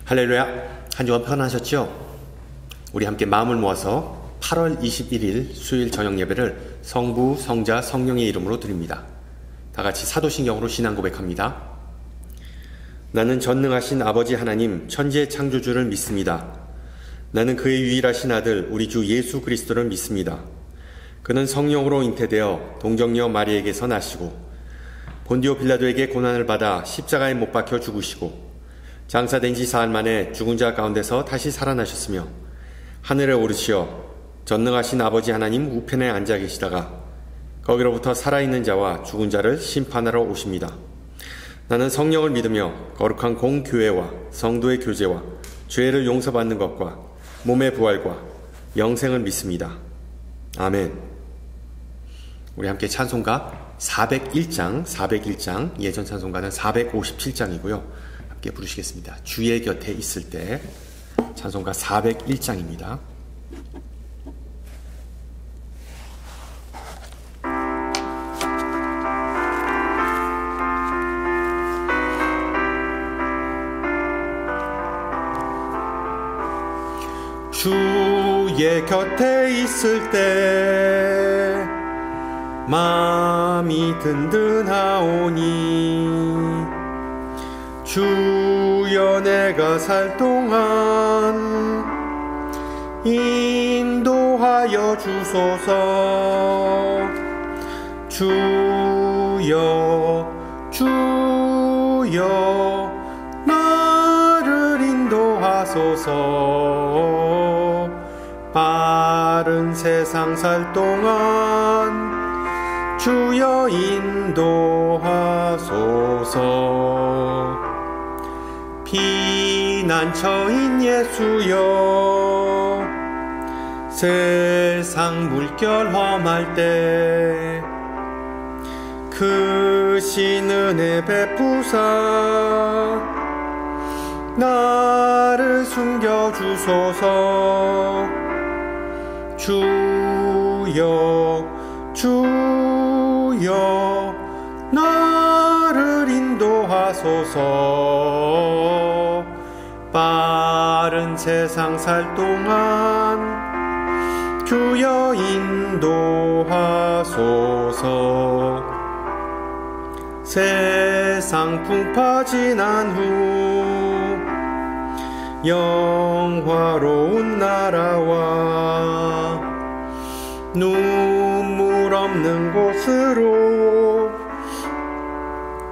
할렐루야. 한 주간 평안하셨죠? 우리 함께 마음을 모아서 8월 21일 수요일 저녁 예배를 성부, 성자, 성령의 이름으로 드립니다. 다 같이 사도신경으로 신앙 고백합니다. 나는 전능하신 아버지 하나님 천지의 창조주를 믿습니다. 나는 그의 유일하신 아들 우리 주 예수 그리스도를 믿습니다. 그는 성령으로 잉태되어 동정녀 마리에게서 나시고 본디오 빌라도에게 고난을 받아 십자가에 못 박혀 죽으시고 장사된 지 사흘 만에 죽은 자 가운데서 다시 살아나셨으며 하늘에 오르시어 전능하신 아버지 하나님 우편에 앉아 계시다가 거기로부터 살아있는 자와 죽은 자를 심판하러 오십니다. 나는 성령을 믿으며 거룩한 공교회와 성도의 교제와 죄를 용서받는 것과 몸의 부활과 영생을 믿습니다. 아멘. 우리 함께 찬송가 401장, 예전 찬송가는 457장이고요. 함께 부르시겠습니다. 주의 곁에 있을 때 찬송가 401장입니다. 주의 곁에 있을 때 마음이 든든하오니 주여 내가 살 동안 인도하여 주소서. 주여 나를 인도하소서. 빠른 세상 살 동안 주여 인도하소서. 피난처인 예수여 세상 물결 험할 때 크신 은혜 베푸사 나를 숨겨주소서. 주여 나를 인도하소서. 빠른 세상 살 동안 주여 인도하소서. 세상 풍파 지난 후 영화로운 나라와 눈물 없는 곳으로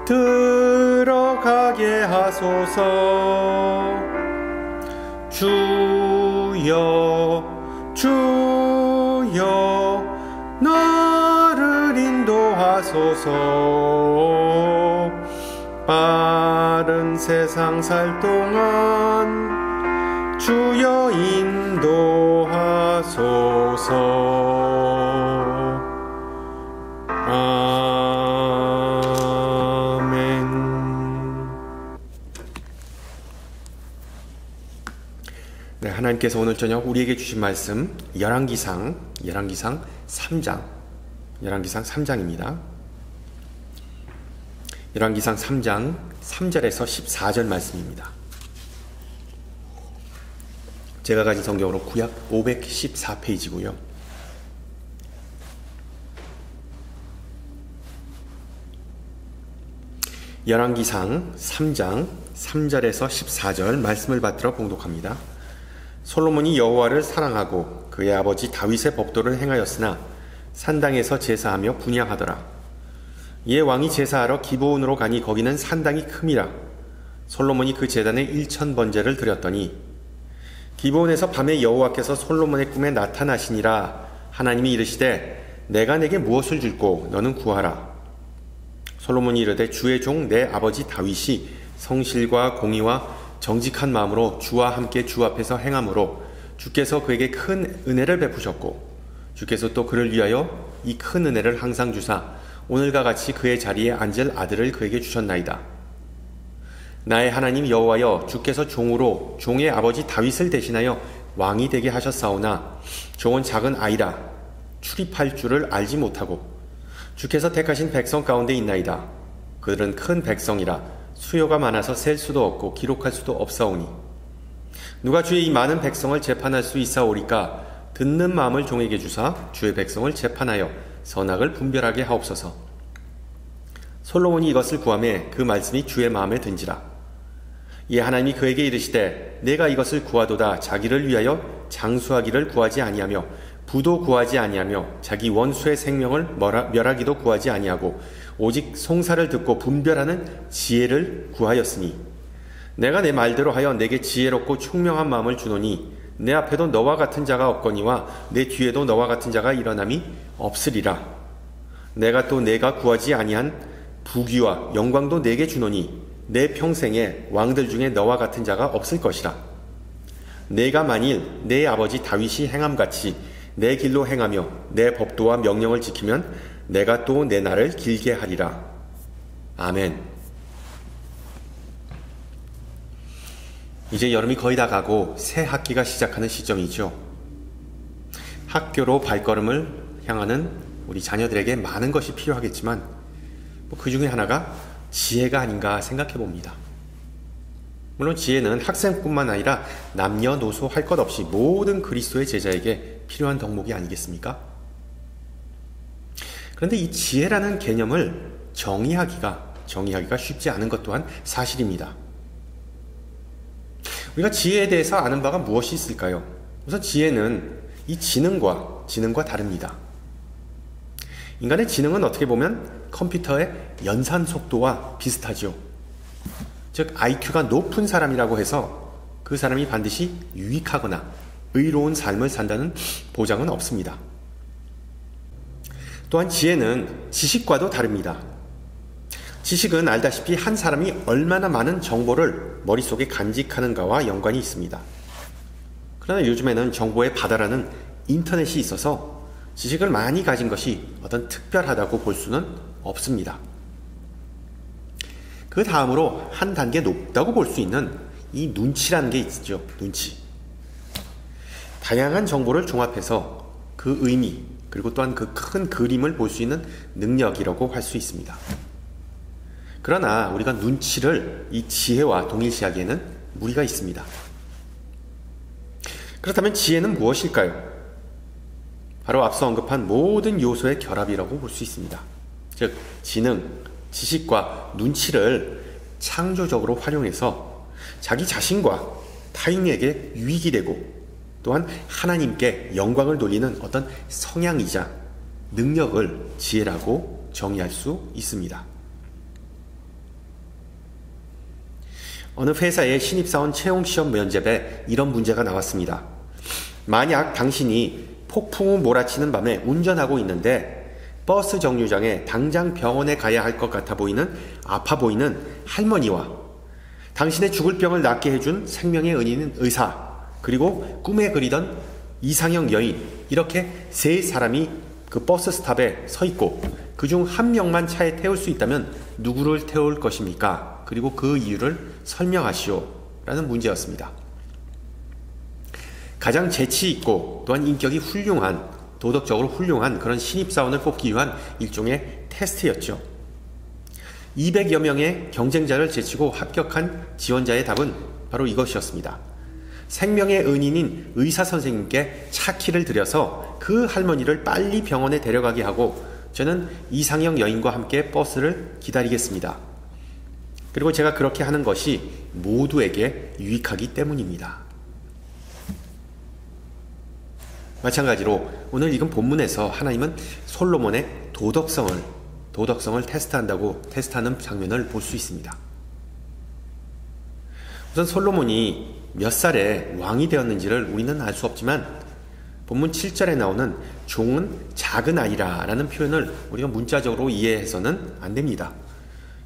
들어가게 하소서. 주여 나를 인도하소서. 빠른 세상 살 동안 주여 인도하소서. 아멘. 네, 하나님께서 오늘 저녁 우리에게 주신 말씀 열왕기상 3장입니다. 열왕기상 3장 3절에서 14절 말씀입니다. 제가 가진 성경으로 구약 514페이지고요. 열왕기상 3장 3절에서 14절 말씀을 받들어 봉독합니다. 솔로몬이 여호와를 사랑하고 그의 아버지 다윗의 법도를 행하였으나 산당에서 제사하며 분향하더라. 이에 왕이 제사하러 기브온으로 가니 거기는 산당이 큼이라. 솔로몬이 그 제단에 1000번제를 드렸더니 기브온에서 밤에 여호와께서 솔로몬의 꿈에 나타나시니라. 하나님이 이르시되 내가 내게 무엇을 줄꼬 너는 구하라. 솔로몬이 이르되 주의 종 내 아버지 다윗이 성실과 공의와 정직한 마음으로 주와 함께 주 앞에서 행함으로 주께서 그에게 큰 은혜를 베푸셨고 주께서 또 그를 위하여 이 큰 은혜를 항상 주사 오늘과 같이 그의 자리에 앉을 아들을 그에게 주셨나이다. 나의 하나님 여호와여 주께서 종으로 종의 아버지 다윗을 대신하여 왕이 되게 하셨사오나 종은 작은 아이라 출입할 줄을 알지 못하고 주께서 택하신 백성 가운데 있나이다. 그들은 큰 백성이라 수요가 많아서 셀 수도 없고 기록할 수도 없사오니 누가 주의 이 많은 백성을 재판할 수 있사오리까? 듣는 마음을 종에게 주사 주의 백성을 재판하여 선악을 분별하게 하옵소서. 솔로몬이 이것을 구하매 그 말씀이 주의 마음에 든지라. 이에 하나님이 그에게 이르시되 내가 이것을 구하도다. 자기를 위하여 장수하기를 구하지 아니하며 부도 구하지 아니하며 자기 원수의 생명을 멸하기도 구하지 아니하고 오직 송사를 듣고 분별하는 지혜를 구하였으니 내가 내 말대로 하여 내게 지혜롭고 총명한 마음을 주노니 내 앞에도 너와 같은 자가 없거니와 내 뒤에도 너와 같은 자가 일어남이 없으리라. 내가 또 내가 구하지 아니한 부귀와 영광도 내게 주노니 내 평생에 왕들 중에 너와 같은 자가 없을 것이라. 내가 만일 내 아버지 다윗이 행함같이 내 길로 행하며 내 법도와 명령을 지키면 내가 또 내 날을 길게 하리라. 아멘. 이제 여름이 거의 다 가고 새 학기가 시작하는 시점이죠. 학교로 발걸음을 향하는 우리 자녀들에게 많은 것이 필요하겠지만 그 중에 하나가 지혜가 아닌가 생각해 봅니다. 물론 지혜는 학생뿐만 아니라 남녀노소 할 것 없이 모든 그리스도의 제자에게 필요한 덕목이 아니겠습니까? 그런데 이 지혜라는 개념을 정의하기가 쉽지 않은 것 또한 사실입니다. 우리가 지혜에 대해서 아는 바가 무엇이 있을까요? 우선 지혜는 이 지능과 다릅니다. 인간의 지능은 어떻게 보면 컴퓨터의 연산 속도와 비슷하죠. 즉 IQ가 높은 사람이라고 해서 그 사람이 반드시 유익하거나 의로운 삶을 산다는 보장은 없습니다. 또한 지혜는 지식과도 다릅니다. 지식은 알다시피 한 사람이 얼마나 많은 정보를 머릿속에 간직하는가와 연관이 있습니다. 그러나 요즘에는 정보의 바다라는 인터넷이 있어서 지식을 많이 가진 것이 어떤 특별하다고 볼 수는 없습니다. 그 다음으로 한 단계 높다고 볼 수 있는 이 눈치라는 게 있죠. 눈치. 다양한 정보를 종합해서 그 의미 그리고 또한 그 큰 그림을 볼 수 있는 능력이라고 할 수 있습니다. 그러나 우리가 눈치를 이 지혜와 동일시하기에는 무리가 있습니다. 그렇다면 지혜는 무엇일까요? 바로 앞서 언급한 모든 요소의 결합이라고 볼 수 있습니다. 즉 지능, 지식과 눈치를 창조적으로 활용해서 자기 자신과 타인에게 유익이 되고 또한 하나님께 영광을 돌리는 어떤 성향이자 능력을 지혜라고 정의할 수 있습니다. 어느 회사의 신입사원 채용시험 면접에 이런 문제가 나왔습니다. 만약 당신이 폭풍우 몰아치는 밤에 운전하고 있는데 버스 정류장에 당장 병원에 가야 할 것 같아 보이는 아파 보이는 할머니와 당신의 죽을 병을 낫게 해준 생명의 은인인 의사 그리고 꿈에 그리던 이상형 여인 이렇게 세 사람이 그 버스 스탑에 서 있고 그중 한 명만 차에 태울 수 있다면 누구를 태울 것입니까? 그리고 그 이유를 설명하시오 라는 문제였습니다. 가장 재치 있고 또한 인격이 훌륭한 도덕적으로 훌륭한 그런 신입사원을 뽑기 위한 일종의 테스트였죠. 200여 명의 경쟁자를 제치고 합격한 지원자의 답은 바로 이것이었습니다. 생명의 은인인 의사 선생님께 차 키를 드려서 그 할머니를 빨리 병원에 데려가게 하고 저는 이상형 여인과 함께 버스를 기다리겠습니다. 그리고 제가 그렇게 하는 것이 모두에게 유익하기 때문입니다. 마찬가지로 오늘 읽은 본문에서 하나님은 솔로몬의 도덕성을 테스트하는 장면을 볼 수 있습니다. 우선 솔로몬이 몇 살에 왕이 되었는지를 우리는 알 수 없지만 본문 7절에 나오는 종은 작은 아이라 라는 표현을 우리가 문자적으로 이해해서는 안 됩니다.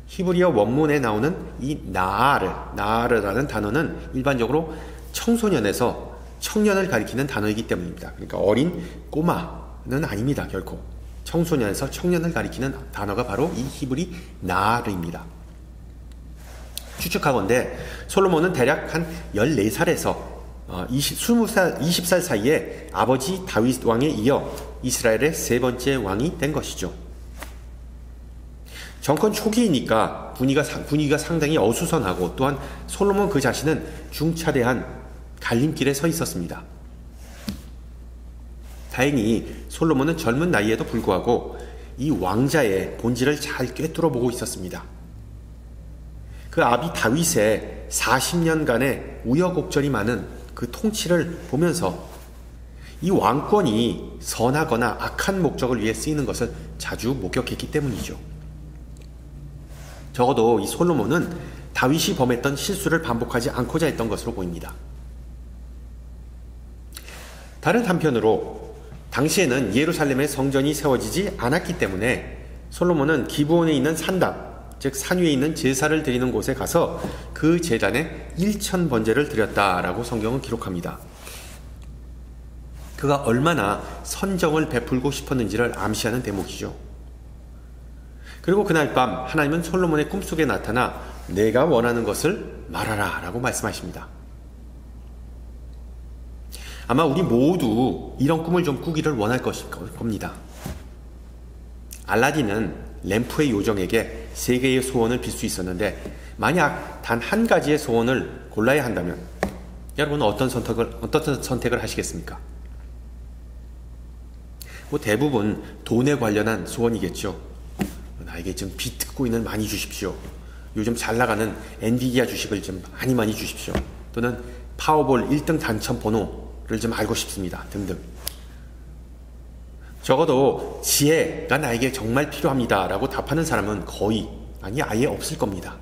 히브리어 원문에 나오는 이 나아르라는 단어는 일반적으로 청소년에서 청년을 가리키는 단어이기 때문입니다. 그러니까 어린 꼬마는 아닙니다. 결코. 청소년에서 청년을 가리키는 단어가 바로 이 히브리 나아르입니다. 추측하건대 솔로몬은 대략 한 14살에서 20살 사이에 아버지 다윗 왕에 이어 이스라엘의 세 번째 왕이 된 것이죠. 정권 초기이니까 분위기가 상당히 어수선하고 또한 솔로몬 그 자신은 중차대한 갈림길에 서 있었습니다. 다행히 솔로몬은 젊은 나이에도 불구하고 이 왕자의 본질을 잘 꿰뚫어 보고 있었습니다. 그 아비 다윗의 40년간의 우여곡절이 많은 그 통치를 보면서 이 왕권이 선하거나 악한 목적을 위해 쓰이는 것을 자주 목격했기 때문이죠. 적어도 이 솔로몬은 다윗이 범했던 실수를 반복하지 않고자 했던 것으로 보입니다. 다른 한편으로 당시에는 예루살렘의 성전이 세워지지 않았기 때문에 솔로몬은 기브온에 있는 산당, 즉 산 위에 있는 제사를 드리는 곳에 가서 그 제단에 1000번제를 드렸다라고 성경은 기록합니다. 그가 얼마나 선정을 베풀고 싶었는지를 암시하는 대목이죠. 그리고 그날 밤 하나님은 솔로몬의 꿈속에 나타나 내가 원하는 것을 말하라 라고 말씀하십니다. 아마 우리 모두 이런 꿈을 좀 꾸기를 원할 겁니다. 알라딘은 램프의 요정에게 3개의 소원을 빌 수 있었는데 만약 단 한 가지의 소원을 골라야 한다면 여러분은 어떤 선택을 하시겠습니까? 대부분 돈에 관련한 소원이겠죠. 나에게 좀 비트코인을 많이 주십시오. 요즘 잘 나가는 엔비디아 주식을 좀 많이 주십시오. 또는 파워볼 1등 당첨 번호를 좀 알고 싶습니다. 등등. 적어도 지혜가 나에게 정말 필요합니다 라고 답하는 사람은 거의 아예 없을 겁니다.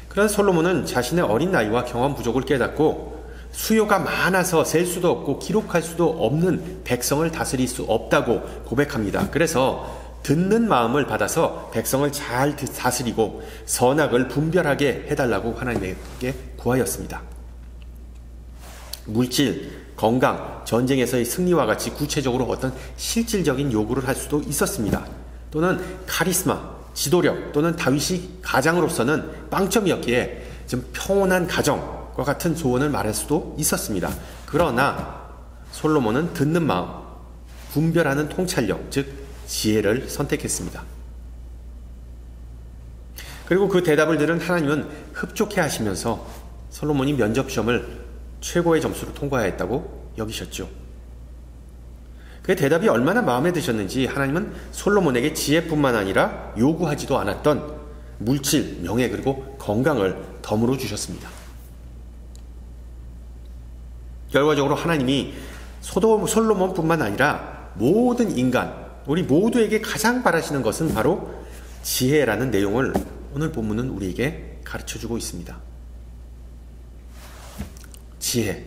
그런 솔로몬은 자신의 어린 나이와 경험 부족을 깨닫고 수요가 많아서 셀 수도 없고 기록할 수도 없는 백성을 다스릴 수 없다고 고백합니다. 그래서 듣는 마음을 받아서 백성을 잘 다스리고 선악을 분별하게 해달라고 하나님께 구하였습니다. 물질, 건강, 전쟁에서의 승리와 같이 구체적으로 어떤 실질적인 요구를 할 수도 있었습니다. 또는 카리스마, 지도력 또는 다윗이 가장으로서는 빵점이었기에 좀 평온한 가정과 같은 소원을 말할 수도 있었습니다. 그러나 솔로몬은 듣는 마음, 분별하는 통찰력, 즉 지혜를 선택했습니다. 그리고 그 대답을 들은 하나님은 흡족해 하시면서 솔로몬이 면접시험을 최고의 점수로 통과했다고 여기셨죠. 그의 대답이 얼마나 마음에 드셨는지 하나님은 솔로몬에게 지혜뿐만 아니라 요구하지도 않았던 물질, 명예 그리고 건강을 덤으로 주셨습니다. 결과적으로 하나님이 솔로몬뿐만 아니라 모든 인간, 우리 모두에게 가장 바라시는 것은 바로 지혜라는 내용을 오늘 본문은 우리에게 가르쳐주고 있습니다. 지혜.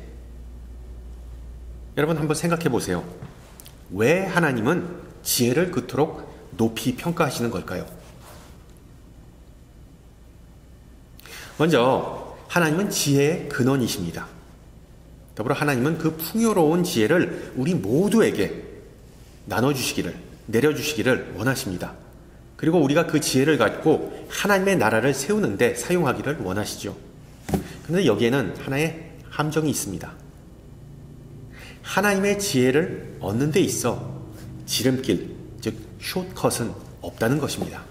여러분 한번 생각해 보세요. 왜 하나님은 지혜를 그토록 높이 평가하시는 걸까요? 먼저 하나님은 지혜의 근원이십니다. 더불어 하나님은 그 풍요로운 지혜를 우리 모두에게 나눠주시기를, 내려주시기를 원하십니다. 그리고 우리가 그 지혜를 갖고 하나님의 나라를 세우는데 사용하기를 원하시죠. 그런데 여기에는 하나의 함정이 있습니다. 하나님의 지혜를 얻는 데 있어 지름길, 즉 숏컷은 없다는 것입니다.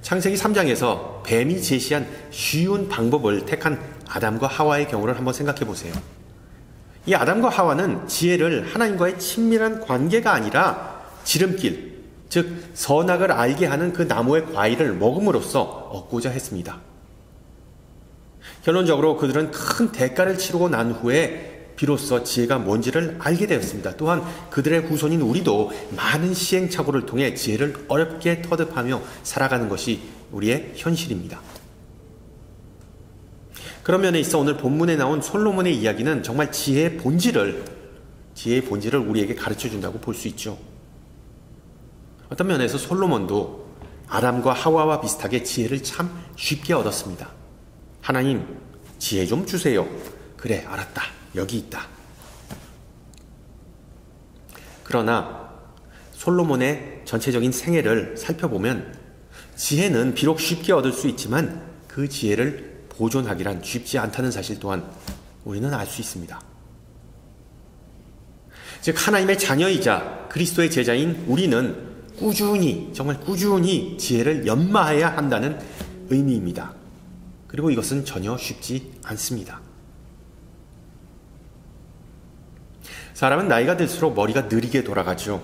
창세기 3장에서 뱀이 제시한 쉬운 방법을 택한 아담과 하와의 경우를 한번 생각해 보세요. 이 아담과 하와는 지혜를 하나님과의 친밀한 관계가 아니라 지름길, 즉 선악을 알게 하는 그 나무의 과일을 먹음으로써 얻고자 했습니다. 결론적으로 그들은 큰 대가를 치르고 난 후에 비로소 지혜가 뭔지를 알게 되었습니다. 또한 그들의 후손인 우리도 많은 시행착오를 통해 지혜를 어렵게 터득하며 살아가는 것이 우리의 현실입니다. 그런 면에 있어 오늘 본문에 나온 솔로몬의 이야기는 정말 지혜의 본질을 우리에게 가르쳐준다고 볼 수 있죠. 어떤 면에서 솔로몬도 아담과 하와와 비슷하게 지혜를 참 쉽게 얻었습니다. 하나님, 지혜 좀 주세요. 그래, 알았다. 여기 있다. 그러나 솔로몬의 전체적인 생애를 살펴보면 지혜는 비록 쉽게 얻을 수 있지만 그 지혜를 보존하기란 쉽지 않다는 사실 또한 우리는 알 수 있습니다. 즉 하나님의 자녀이자 그리스도의 제자인 우리는 꾸준히, 정말 꾸준히 지혜를 연마해야 한다는 의미입니다. 그리고 이것은 전혀 쉽지 않습니다. 사람은 나이가 들수록 머리가 느리게 돌아가죠.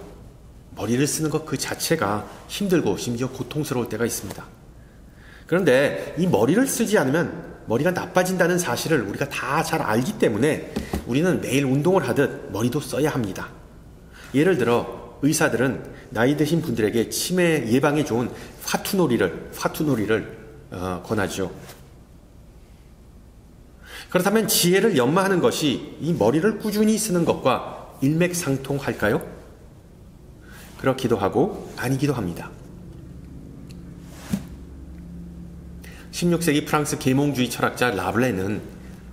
머리를 쓰는 것 그 자체가 힘들고 심지어 고통스러울 때가 있습니다. 그런데 이 머리를 쓰지 않으면 머리가 나빠진다는 사실을 우리가 다 잘 알기 때문에 우리는 매일 운동을 하듯 머리도 써야 합니다. 예를 들어 의사들은 나이 드신 분들에게 치매 예방에 좋은 화투놀이를 권하죠. 그렇다면 지혜를 연마하는 것이 이 머리를 꾸준히 쓰는 것과 일맥상통할까요? 그렇기도 하고 아니기도 합니다. 16세기 프랑스 계몽주의 철학자 라블레는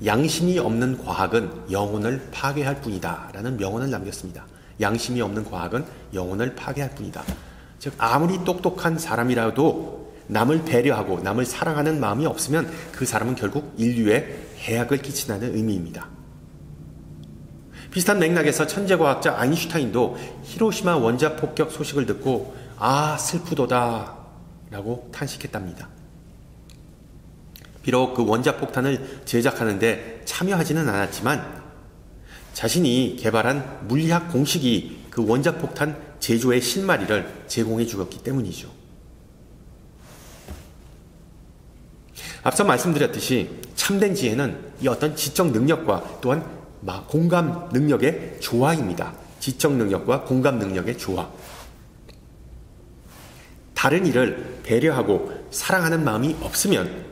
양심이 없는 과학은 영혼을 파괴할 뿐이다 라는 명언을 남겼습니다. 양심이 없는 과학은 영혼을 파괴할 뿐이다. 즉 아무리 똑똑한 사람이라도 남을 배려하고 남을 사랑하는 마음이 없으면 그 사람은 결국 인류에 해악을 끼친다는 의미입니다. 비슷한 맥락에서 천재과학자 아인슈타인도 히로시마 원자폭격 소식을 듣고 아 슬프도다 라고 탄식했답니다. 비록 그 원자폭탄을 제작하는데 참여하지는 않았지만 자신이 개발한 물리학 공식이 그 원자폭탄 제조의 실마리를 제공해 주었기 때문이죠. 앞서 말씀드렸듯이 참된 지혜는 이 어떤 지적 능력과 또한 공감 능력의 조화입니다. 지적 능력과 공감 능력의 조화. 다른 이를 배려하고 사랑하는 마음이 없으면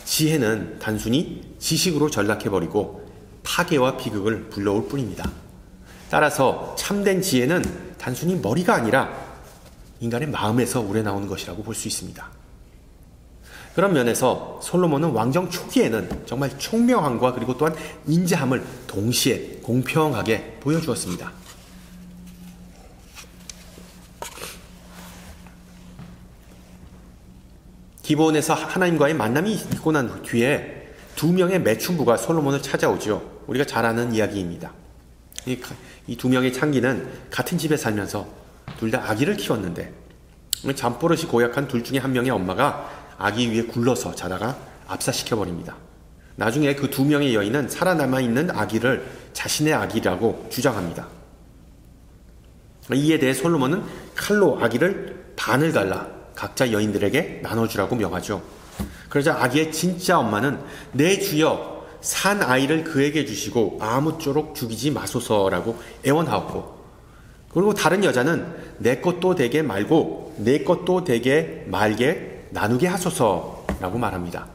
지혜는 단순히 지식으로 전락해버리고 파괴와 비극을 불러올 뿐입니다. 따라서 참된 지혜는 단순히 머리가 아니라 인간의 마음에서 우러나오는 것이라고 볼 수 있습니다. 그런 면에서 솔로몬은 왕정 초기에는 정말 총명함과 그리고 또한 인자함을 동시에 공평하게 보여주었습니다. 기브온에서 하나님과의 만남이 있고 난 뒤에 두 명의 매춘부가 솔로몬을 찾아오죠. 우리가 잘 아는 이야기입니다. 이 두 명의 창기는 같은 집에 살면서 둘 다 아기를 키웠는데 잠버릇이 고약한 둘 중에 한 명의 엄마가 아기 위에 굴러서 자다가 압사시켜버립니다. 나중에 그 두 명의 여인은 살아남아 있는 아기를 자신의 아기라고 주장합니다. 이에 대해 솔로몬은 칼로 아기를 반을 갈라 각자 여인들에게 나눠주라고 명하죠. 그러자 아기의 진짜 엄마는 내 주여 산 아이를 그에게 주시고 아무쪼록 죽이지 마소서라고 애원하었고, 그리고 다른 여자는 내 것도 되게 말고 내 것도 되게 말게 나누게 하소서라고 말합니다.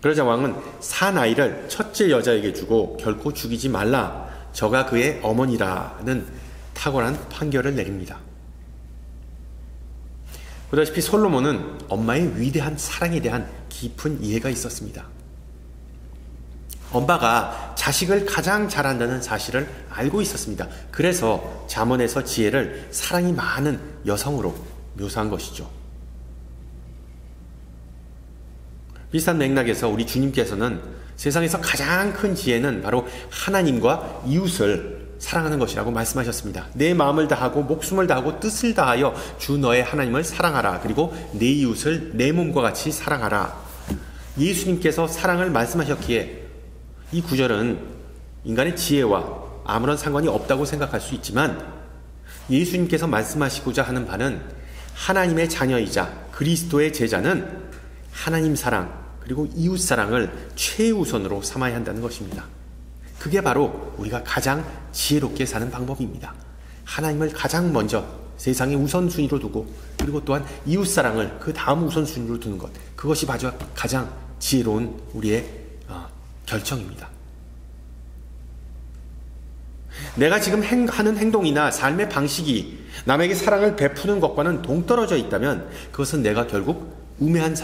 그러자 왕은 산 아이를 첫째 여자에게 주고 결코 죽이지 말라, 저가 그의 어머니라는 탁월한 판결을 내립니다. 보다시피 솔로몬은 엄마의 위대한 사랑에 대한 깊은 이해가 있었습니다. 엄마가 자식을 가장 잘한다는 사실을 알고 있었습니다. 그래서 잠언에서 지혜를 사랑이 많은 여성으로 묘사한 것이죠. 비슷한 맥락에서 우리 주님께서는 세상에서 가장 큰 지혜는 바로 하나님과 이웃을 사랑하는 것이라고 말씀하셨습니다. 내 마음을 다하고 목숨을 다하고 뜻을 다하여 주 너의 하나님을 사랑하라. 그리고 내 이웃을 내 몸과 같이 사랑하라. 예수님께서 사랑을 말씀하셨기에 이 구절은 인간의 지혜와 아무런 상관이 없다고 생각할 수 있지만 예수님께서 말씀하시고자 하는 바는 하나님의 자녀이자 그리스도의 제자는 하나님 사랑 그리고 이웃 사랑을 최우선으로 삼아야 한다는 것입니다. 그게 바로 우리가 가장 지혜롭게 사는 방법입니다. 하나님을 가장 먼저 세상의 우선순위로 두고 그리고 또한 이웃 사랑을 그 다음 우선순위로 두는 것, 그것이 바로 가장 지혜로운 우리의 결정입니다. 내가 지금 하는 행동이나 삶의 방식이 남에게 사랑을 베푸는 것과는 동떨어져 있다면 그것은 내가 결국 우매한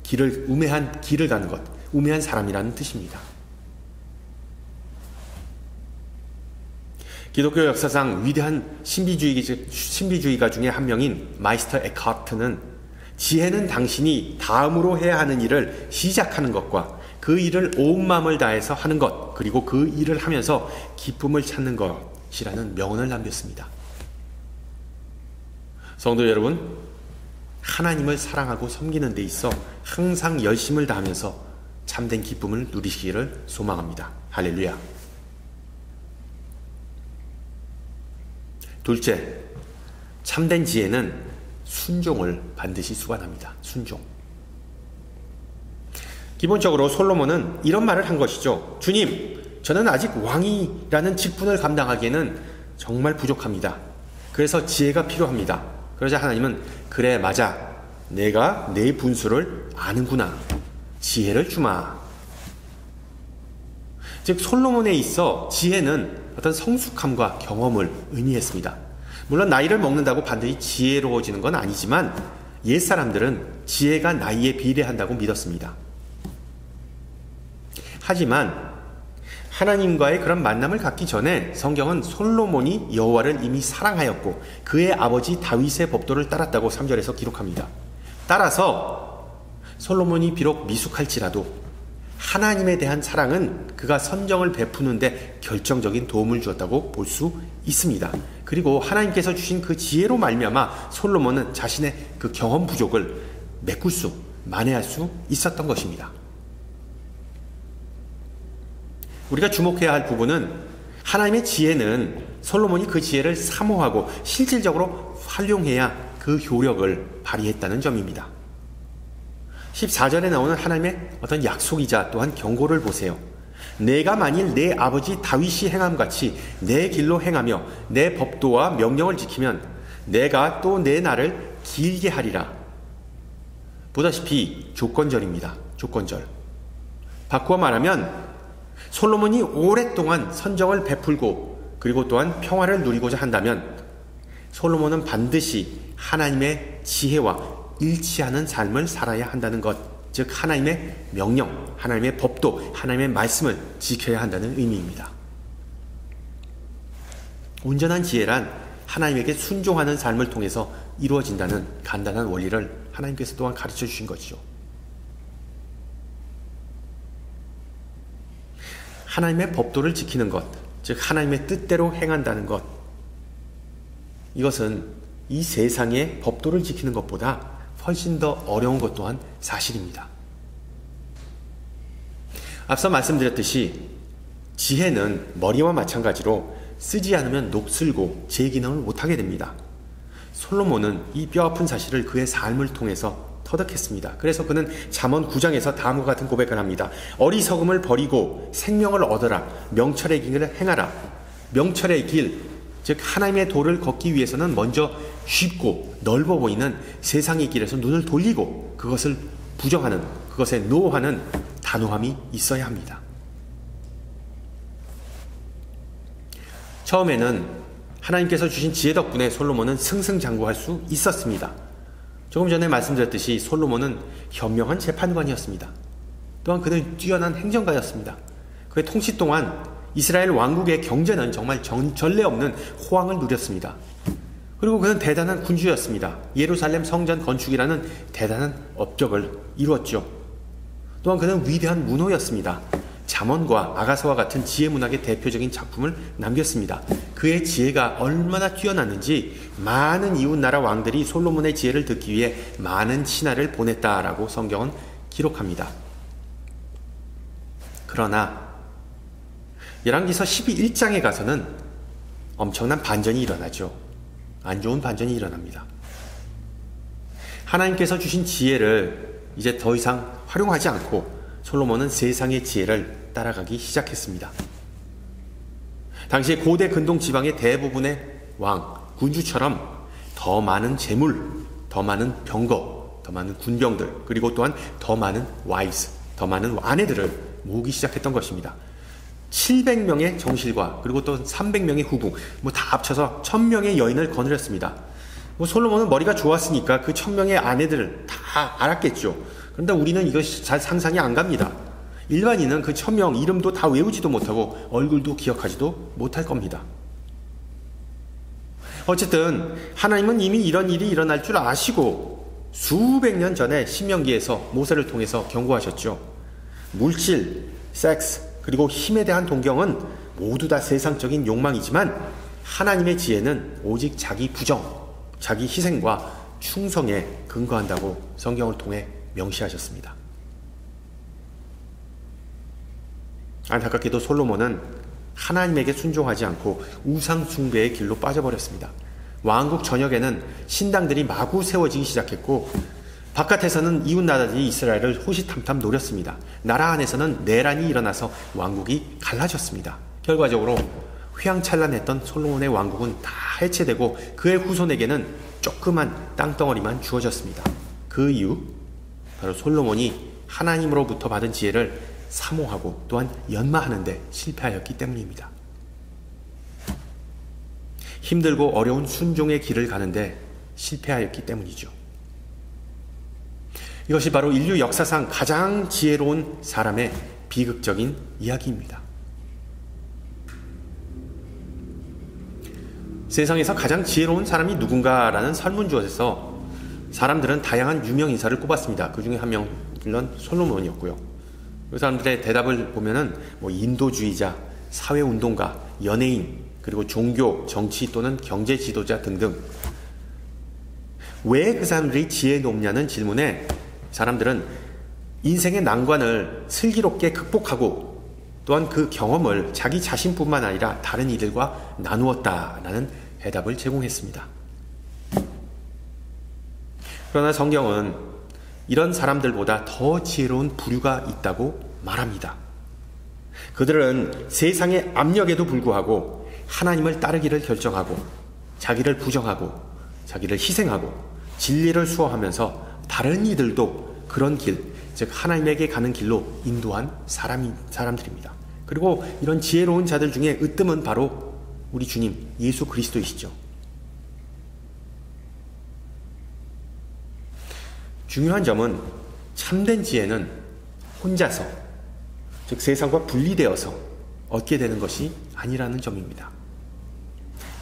길을 가는 것, 우매한 사람이라는 뜻입니다. 기독교 역사상 위대한 신비주의가 중에 한 명인 마이스터 에크하르트는 지혜는 당신이 다음으로 해야 하는 일을 시작하는 것과 그 일을 온 마음을 다해서 하는 것, 그리고 그 일을 하면서 기쁨을 찾는 것이라는 명언을 남겼습니다. 성도 여러분, 하나님을 사랑하고 섬기는 데 있어 항상 열심을 다하면서 참된 기쁨을 누리시기를 소망합니다. 할렐루야. 둘째, 참된 지혜는 순종을 반드시 수반합니다. 순종. 기본적으로 솔로몬은 이런 말을 한 것이죠. 주님, 저는 아직 왕이라는 직분을 감당하기에는 정말 부족합니다. 그래서 지혜가 필요합니다. 그러자 하나님은 그래 맞아. 내가 내 분수를 아는구나. 지혜를 주마. 즉 솔로몬에 있어 지혜는 어떤 성숙함과 경험을 의미했습니다. 물론 나이를 먹는다고 반드시 지혜로워지는 건 아니지만 옛사람들은 지혜가 나이에 비례한다고 믿었습니다. 하지만 하나님과의 그런 만남을 갖기 전에 성경은 솔로몬이 여호와를 이미 사랑하였고 그의 아버지 다윗의 법도를 따랐다고 3절에서 기록합니다. 따라서 솔로몬이 비록 미숙할지라도 하나님에 대한 사랑은 그가 선정을 베푸는데 결정적인 도움을 주었다고 볼 수 있습니다. 그리고 하나님께서 주신 그 지혜로 말미암아 솔로몬은 자신의 그 경험 부족을 메꿀 수, 만회할 수 있었던 것입니다. 우리가 주목해야 할 부분은 하나님의 지혜는 솔로몬이 그 지혜를 사모하고 실질적으로 활용해야 그 효력을 발휘했다는 점입니다. 14절에 나오는 하나님의 어떤 약속이자 또한 경고를 보세요. 내가 만일 내 아버지 다윗이 행함같이 내 길로 행하며 내 법도와 명령을 지키면 내가 또 내 날을 길게 하리라. 보다시피 조건절입니다. 조건절. 바꾸어 말하면 솔로몬이 오랫동안 선정을 베풀고 그리고 또한 평화를 누리고자 한다면 솔로몬은 반드시 하나님의 지혜와 일치하는 삶을 살아야 한다는 것, 즉 하나님의 명령, 하나님의 법도, 하나님의 말씀을 지켜야 한다는 의미입니다. 온전한 지혜란 하나님에게 순종하는 삶을 통해서 이루어진다는 간단한 원리를 하나님께서 또한 가르쳐 주신 것이죠. 하나님의 법도를 지키는 것, 즉 하나님의 뜻대로 행한다는 것, 이것은 이 세상의 법도를 지키는 것보다 훨씬 더 어려운 것 또한 사실입니다. 앞서 말씀드렸듯이 지혜는 머리와 마찬가지로 쓰지 않으면 녹슬고 제 기능을 못하게 됩니다. 솔로몬은 이 뼈아픈 사실을 그의 삶을 통해서 터득했습니다. 그래서 그는 잠언 9장에서 다음과 같은 고백을 합니다. 어리석음을 버리고 생명을 얻어라. 명철의 길을 행하라. 명철의 길, 즉 하나님의 도를 걷기 위해서는 먼저 쉽고 넓어 보이는 세상의 길에서 눈을 돌리고 그것을 부정하는, 그것에 노하는 단호함이 있어야 합니다. 처음에는 하나님께서 주신 지혜 덕분에 솔로몬은 승승장구할 수 있었습니다. 조금 전에 말씀드렸듯이 솔로몬은 현명한 재판관이었습니다. 또한 그는 뛰어난 행정가였습니다. 그의 통치 동안 이스라엘 왕국의 경제는 정말 전례 없는 호황을 누렸습니다. 그리고 그는 대단한 군주였습니다. 예루살렘 성전 건축이라는 대단한 업적을 이루었죠. 또한 그는 위대한 문호였습니다. 잠언과 아가서와 같은 지혜 문학의 대표적인 작품을 남겼습니다. 그의 지혜가 얼마나 뛰어났는지 많은 이웃나라 왕들이 솔로몬의 지혜를 듣기 위해 많은 신하를 보냈다라고 성경은 기록합니다. 그러나 열왕기서 12장에 가서는 엄청난 반전이 일어나죠. 안 좋은 반전이 일어납니다. 하나님께서 주신 지혜를 이제 더 이상 활용하지 않고 솔로몬은 세상의 지혜를 따라가기 시작했습니다. 당시 고대 근동 지방의 대부분의 왕, 군주처럼 더 많은 재물, 더 많은 병거, 더 많은 군병들, 그리고 또한 더 많은 와이즈, 더 많은 아내들을 모으기 시작했던 것입니다. 700명의 정실과 그리고 또 300명의 후궁, 다 합쳐서 1000명의 여인을 거느렸습니다. 솔로몬은 머리가 좋았으니까 그 1000명의 아내들을 다 알았겠죠. 그런데 우리는 이것이 잘 상상이 안 갑니다. 일반인은 그 1000명 이름도 다 외우지도 못하고 얼굴도 기억하지도 못할 겁니다. 어쨌든 하나님은 이미 이런 일이 일어날 줄 아시고 수백 년 전에 신명기에서 모세를 통해서 경고하셨죠. 물질, 섹스, 그리고 힘에 대한 동경은 모두 다 세상적인 욕망이지만 하나님의 지혜는 오직 자기 부정, 자기 희생과 충성에 근거한다고 성경을 통해 명시하셨습니다. 안타깝게도 솔로몬은 하나님에게 순종하지 않고 우상 숭배의 길로 빠져버렸습니다. 왕국 전역에는 신당들이 마구 세워지기 시작했고 바깥에서는 이웃 나라들이 이스라엘을 호시탐탐 노렸습니다. 나라 안에서는 내란이 일어나서 왕국이 갈라졌습니다. 결과적으로 휘황찬란했던 솔로몬의 왕국은 다 해체되고 그의 후손에게는 조그만 땅덩어리만 주어졌습니다. 그 이유 바로 솔로몬이 하나님으로부터 받은 지혜를 사모하고 또한 연마하는 데 실패하였기 때문입니다. 힘들고 어려운 순종의 길을 가는데 실패하였기 때문이죠. 이것이 바로 인류 역사상 가장 지혜로운 사람의 비극적인 이야기입니다. 세상에서 가장 지혜로운 사람이 누군가라는 설문조사에서 사람들은 다양한 유명 인사를 꼽았습니다. 그 중에 한 명은 물론 솔로몬이었고요. 그 사람들의 대답을 보면은 인도주의자, 사회운동가, 연예인, 그리고 종교, 정치 또는 경제 지도자 등등. 왜 그 사람들이 지혜에 높냐는 질문에 사람들은 인생의 난관을 슬기롭게 극복하고 또한 그 경험을 자기 자신뿐만 아니라 다른 이들과 나누었다라는 대답을 제공했습니다. 그러나 성경은 이런 사람들보다 더 지혜로운 부류가 있다고 말합니다. 그들은 세상의 압력에도 불구하고 하나님을 따르기를 결정하고 자기를 부정하고 자기를 희생하고 진리를 수호하면서 다른 이들도 그런 길, 즉 하나님에게 가는 길로 인도한 사람들입니다. 그리고 이런 지혜로운 자들 중에 으뜸은 바로 우리 주님 예수 그리스도이시죠. 중요한 점은 참된 지혜는 혼자서, 즉 세상과 분리되어서 얻게 되는 것이 아니라는 점입니다.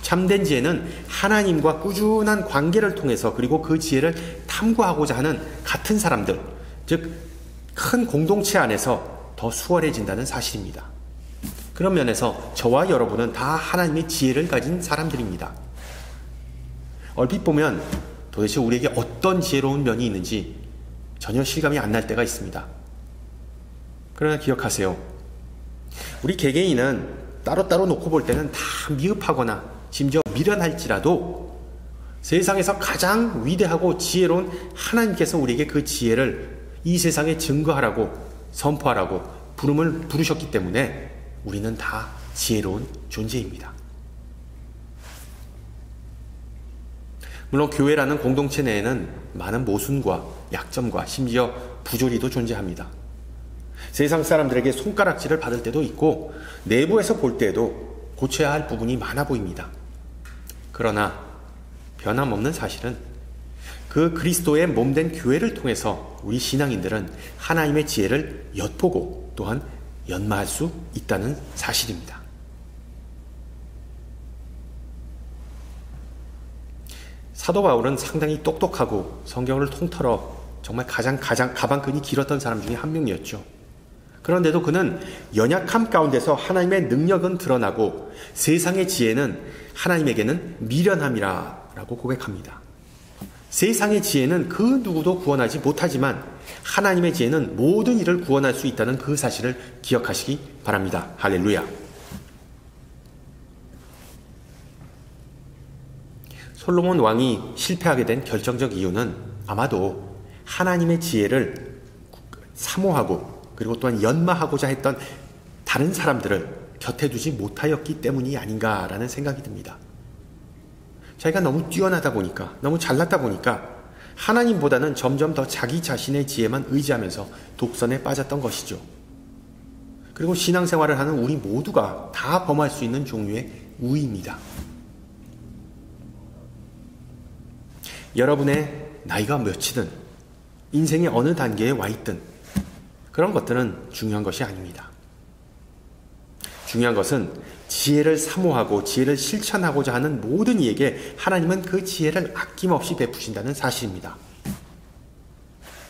참된 지혜는 하나님과 꾸준한 관계를 통해서 그리고 그 지혜를 탐구하고자 하는 같은 사람들, 즉 큰 공동체 안에서 더 수월해진다는 사실입니다. 그런 면에서 저와 여러분은 다 하나님의 지혜를 가진 사람들입니다. 얼핏 보면 도대체 우리에게 어떤 지혜로운 면이 있는지 전혀 실감이 안 날 때가 있습니다. 그러나 기억하세요. 우리 개개인은 따로따로 놓고 볼 때는 다 미흡하거나 심지어 미련할지라도 세상에서 가장 위대하고 지혜로운 하나님께서 우리에게 그 지혜를 이 세상에 증거하라고 선포하라고 부름을 부르셨기 때문에 우리는 다 지혜로운 존재입니다. 물론 교회라는 공동체 내에는 많은 모순과 약점과 심지어 부조리도 존재합니다. 세상 사람들에게 손가락질을 받을 때도 있고 내부에서 볼 때에도 고쳐야 할 부분이 많아 보입니다. 그러나 변함없는 사실은 그 그리스도의 몸된 교회를 통해서 우리 신앙인들은 하나님의 지혜를 엿보고 또한 연마할 수 있다는 사실입니다. 사도 바울은 상당히 똑똑하고 성경을 통틀어 정말 가장 가방끈이 길었던 사람 중에 한 명이었죠. 그런데도 그는 연약함 가운데서 하나님의 능력은 드러나고 세상의 지혜는 하나님에게는 미련함이라고 고백합니다. 세상의 지혜는 그 누구도 구원하지 못하지만 하나님의 지혜는 모든 일을 구원할 수 있다는 그 사실을 기억하시기 바랍니다. 할렐루야. 솔로몬 왕이 실패하게 된 결정적 이유는 아마도 하나님의 지혜를 사모하고 그리고 또한 연마하고자 했던 다른 사람들을 곁에 두지 못하였기 때문이 아닌가라는 생각이 듭니다. 자기가 너무 뛰어나다 보니까, 너무 잘났다 보니까 하나님보다는 점점 더 자기 자신의 지혜만 의지하면서 독선에 빠졌던 것이죠. 그리고 신앙생활을 하는 우리 모두가 다 범할 수 있는 종류의 우위입니다. 여러분의 나이가 몇이든 인생의 어느 단계에 와 있든 그런 것들은 중요한 것이 아닙니다. 중요한 것은 지혜를 사모하고 지혜를 실천하고자 하는 모든 이에게 하나님은 그 지혜를 아낌없이 베푸신다는 사실입니다.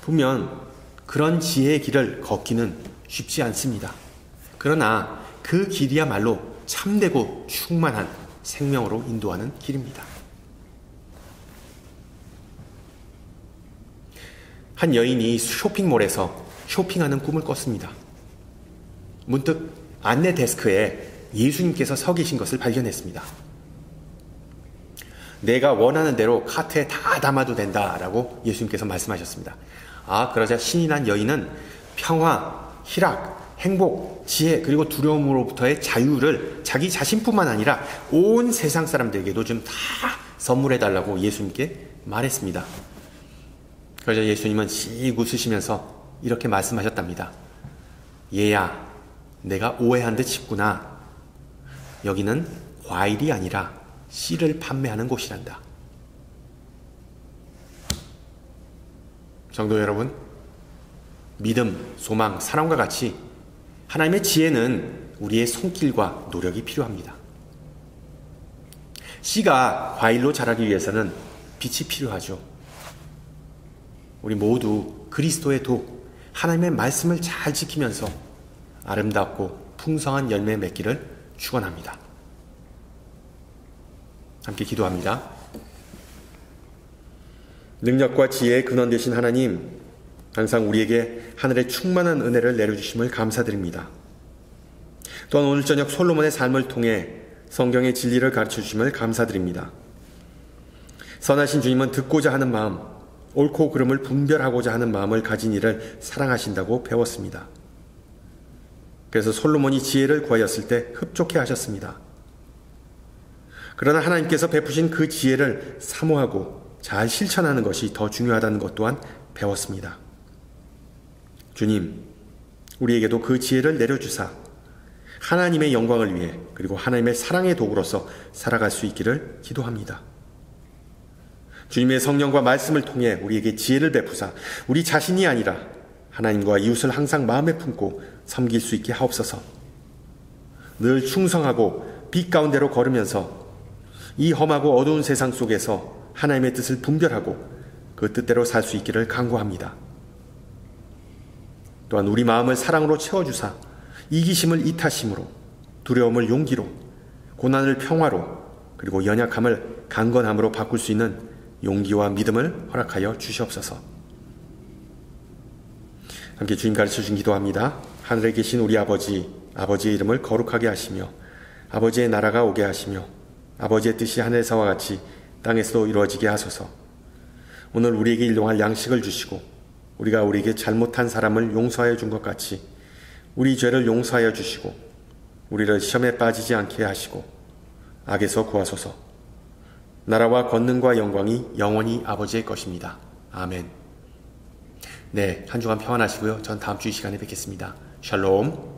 분명 그런 지혜의 길을 걷기는 쉽지 않습니다. 그러나 그 길이야말로 참되고 충만한 생명으로 인도하는 길입니다. 한 여인이 쇼핑몰에서 쇼핑하는 꿈을 꿨습니다. 문득 안내 데스크에 예수님께서 서 계신 것을 발견했습니다. 내가 원하는 대로 카트에 다 담아도 된다라고 예수님께서 말씀하셨습니다. 그러자 신이 난 여인은 평화, 희락, 행복, 지혜, 그리고 두려움으로부터의 자유를 자기 자신뿐만 아니라 온 세상 사람들에게도 좀 다 선물해달라고 예수님께 말했습니다. 그러자 예수님은 씩 웃으시면서 이렇게 말씀하셨답니다. 얘야, 내가 오해한 듯 싶구나. 여기는 과일이 아니라 씨를 판매하는 곳이란다. 성도 여러분, 믿음, 소망, 사랑과 같이 하나님의 지혜는 우리의 손길과 노력이 필요합니다. 씨가 과일로 자라기 위해서는 빛이 필요하죠. 우리 모두 그리스도의 독, 하나님의 말씀을 잘 지키면서 아름답고 풍성한 열매 맺기를 축원합니다. 함께 기도합니다. 능력과 지혜의 근원 되신 하나님, 항상 우리에게 하늘의 충만한 은혜를 내려주심을 감사드립니다. 또한 오늘 저녁 솔로몬의 삶을 통해 성경의 진리를 가르쳐 주심을 감사드립니다. 선하신 주님은 듣고자 하는 마음, 옳고 그름을 분별하고자 하는 마음을 가진 이를 사랑하신다고 배웠습니다. 그래서 솔로몬이 지혜를 구하였을 때 흡족해 하셨습니다. 그러나 하나님께서 베푸신 그 지혜를 사모하고 잘 실천하는 것이 더 중요하다는 것 또한 배웠습니다. 주님, 우리에게도 그 지혜를 내려주사 하나님의 영광을 위해 그리고 하나님의 사랑의 도구로서 살아갈 수 있기를 기도합니다. 주님의 성령과 말씀을 통해 우리에게 지혜를 베푸사 우리 자신이 아니라 하나님과 이웃을 항상 마음에 품고 섬길 수 있게 하옵소서. 늘 충성하고 빛 가운데로 걸으면서 이 험하고 어두운 세상 속에서 하나님의 뜻을 분별하고 그 뜻대로 살 수 있기를 간구합니다. 또한 우리 마음을 사랑으로 채워주사 이기심을 이타심으로, 두려움을 용기로, 고난을 평화로, 그리고 연약함을 강건함으로 바꿀 수 있는 용기와 믿음을 허락하여 주시옵소서. 함께 주님 가르쳐주신 기도합니다. 하늘에 계신 우리 아버지, 아버지의 이름을 거룩하게 하시며 아버지의 나라가 오게 하시며 아버지의 뜻이 하늘에서와 같이 땅에서도 이루어지게 하소서. 오늘 우리에게 일용할 양식을 주시고 우리가 우리에게 잘못한 사람을 용서하여 준 것 같이 우리 죄를 용서하여 주시고 우리를 시험에 빠지지 않게 하시고 악에서 구하소서. 나라와 권능과 영광이 영원히 아버지의 것입니다. 아멘. 네, 한 주간 평안하시고요. 전 다음 주 이 시간에 뵙겠습니다. 샬롬.